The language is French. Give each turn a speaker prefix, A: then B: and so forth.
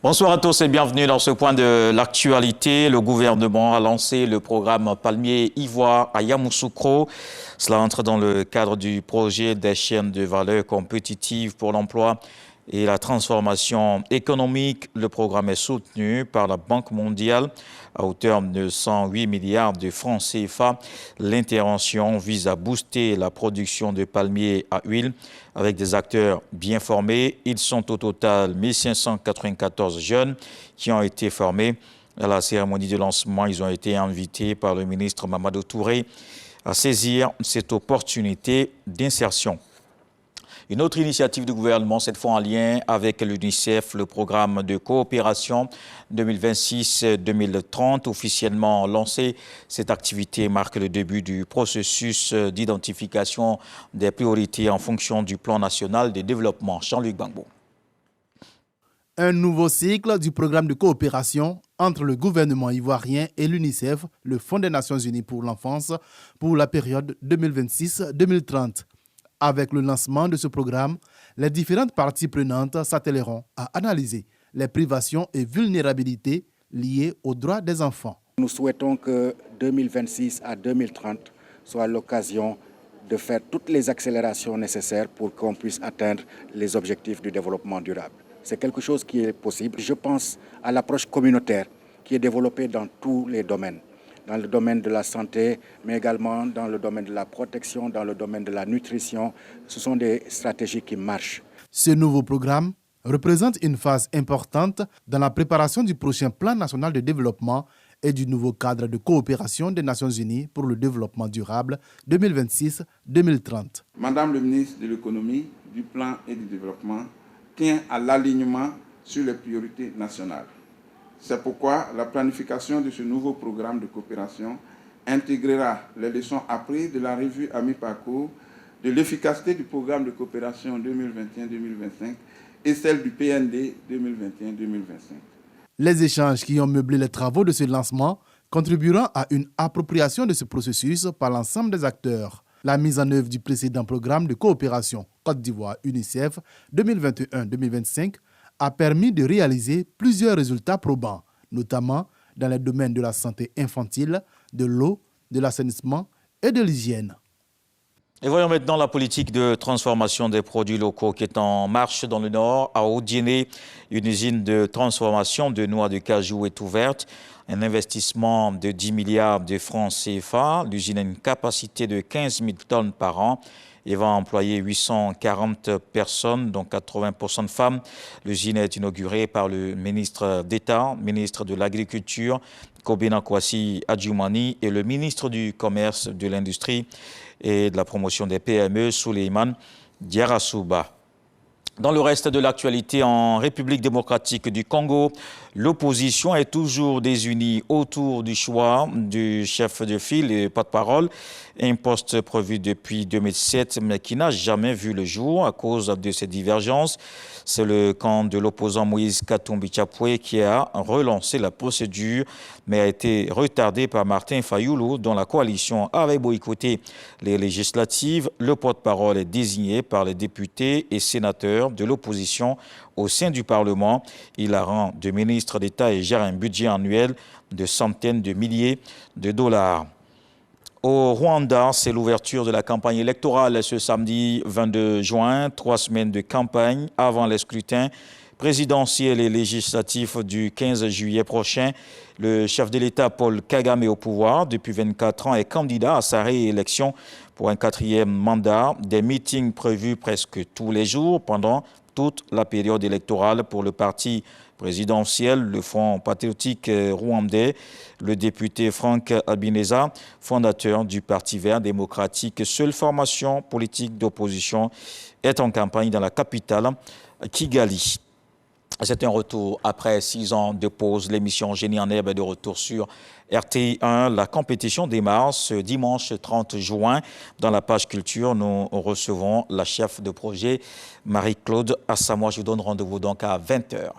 A: Bonsoir à tous et bienvenue dans ce point de l'actualité. Le gouvernement a lancé le programme Palmier Ivoire à Yamoussoukro. Cela entre dans le cadre du projet des chaînes de valeur compétitives pour l'emploi et la transformation économique. Le programme est soutenu par la Banque mondiale à hauteur de 108 milliards de francs CFA. L'intervention vise à booster la production de palmiers à huile avec des acteurs bien formés. Ils sont au total 1594 jeunes qui ont été formés. À la cérémonie de lancement, ils ont été invités par le ministre Mamadou Touré à saisir cette opportunité d'insertion. Une autre initiative du gouvernement, cette fois en lien avec l'UNICEF, le programme de coopération 2026-2030, officiellement lancé. Cette activité marque le début du processus d'identification des priorités en fonction du plan national de développement. Jean-Luc Bangbo.
B: Un nouveau cycle du programme de coopération entre le gouvernement ivoirien et l'UNICEF, le Fonds des Nations Unies pour l'enfance, pour la période 2026-2030. Avec le lancement de ce programme, les différentes parties prenantes s'attelleront à analyser les privations et vulnérabilités liées aux droits des enfants.
C: Nous souhaitons que 2026 à 2030 soit l'occasion de faire toutes les accélérations nécessaires pour qu'on puisse atteindre les objectifs du développement durable. C'est quelque chose qui est possible. Je pense à l'approche communautaire qui est développée dans tous les domaines. Dans le domaine de la santé, mais également dans le domaine de la protection, dans le domaine de la nutrition. Ce sont des stratégies qui marchent.
B: Ce nouveau programme représente une phase importante dans la préparation du prochain plan national de développement et du nouveau cadre de coopération des Nations Unies pour le développement durable 2026-2030.
D: Madame le ministre de l'Économie, du Plan et du Développement tient à l'alignement sur les priorités nationales. C'est pourquoi la planification de ce nouveau programme de coopération intégrera les leçons apprises de la revue à mi-parcours, de l'efficacité du programme de coopération 2021-2025 et celle du PND 2021-2025.
B: Les échanges qui ont meublé les travaux de ce lancement contribueront à une appropriation de ce processus par l'ensemble des acteurs. La mise en œuvre du précédent programme de coopération Côte d'Ivoire-UNICEF 2021-2025 a permis de réaliser plusieurs résultats probants, notamment dans les domaines de la santé infantile, de l'eau, de l'assainissement et de l'hygiène.
A: Et voyons maintenant la politique de transformation des produits locaux qui est en marche dans le Nord. À Odiéné, une usine de transformation de noix de cajou est ouverte. Un investissement de 10 milliards de francs CFA. L'usine a une capacité de 15 000 tonnes par an et va employer 840 personnes, dont 80% de femmes. L'usine est inaugurée par le ministre d'État, ministre de l'Agriculture, Kobena Kwasi Adjoumani, et le ministre du Commerce, de l'Industrie et de la Promotion des PME, Souleymane Diarasouba. Dans le reste de l'actualité, en République démocratique du Congo, l'opposition est toujours désunie autour du choix du chef de file et porte-parole, un poste prévu depuis 2007 mais qui n'a jamais vu le jour à cause de ces divergences. C'est le camp de l'opposant Moïse Katumbi Chapwe qui a relancé la procédure mais a été retardé par Martin Fayoulou dont la coalition avait boycotté les législatives. Le porte-parole est désigné par les députés et sénateurs de l'opposition au sein du Parlement. Il a rang de ministre d'État et gère un budget annuel de centaines de milliers de dollars. Au Rwanda, c'est l'ouverture de la campagne électorale ce samedi 22 juin, 3 semaines de campagne avant les scrutins présidentiels et législatifs du 15 juillet prochain. Le chef de l'État, Paul Kagame, au pouvoir depuis 24 ans, est candidat à sa réélection pour un 4e mandat. Des meetings prévus presque tous les jours pendant toute la période électorale pour le parti présidentiel, le Front patriotique rwandais. Le député Frank Habineza, fondateur du Parti vert démocratique, seule formation politique d'opposition, est en campagne dans la capitale, Kigali. C'est un retour après 6 ans de pause. L'émission Génie en herbe est de retour sur RTI1. La compétition démarre ce dimanche 30 juin. Dans la page culture, nous recevons la chef de projet Marie-Claude Assamoah. Je vous donne rendez-vous donc à 20 h.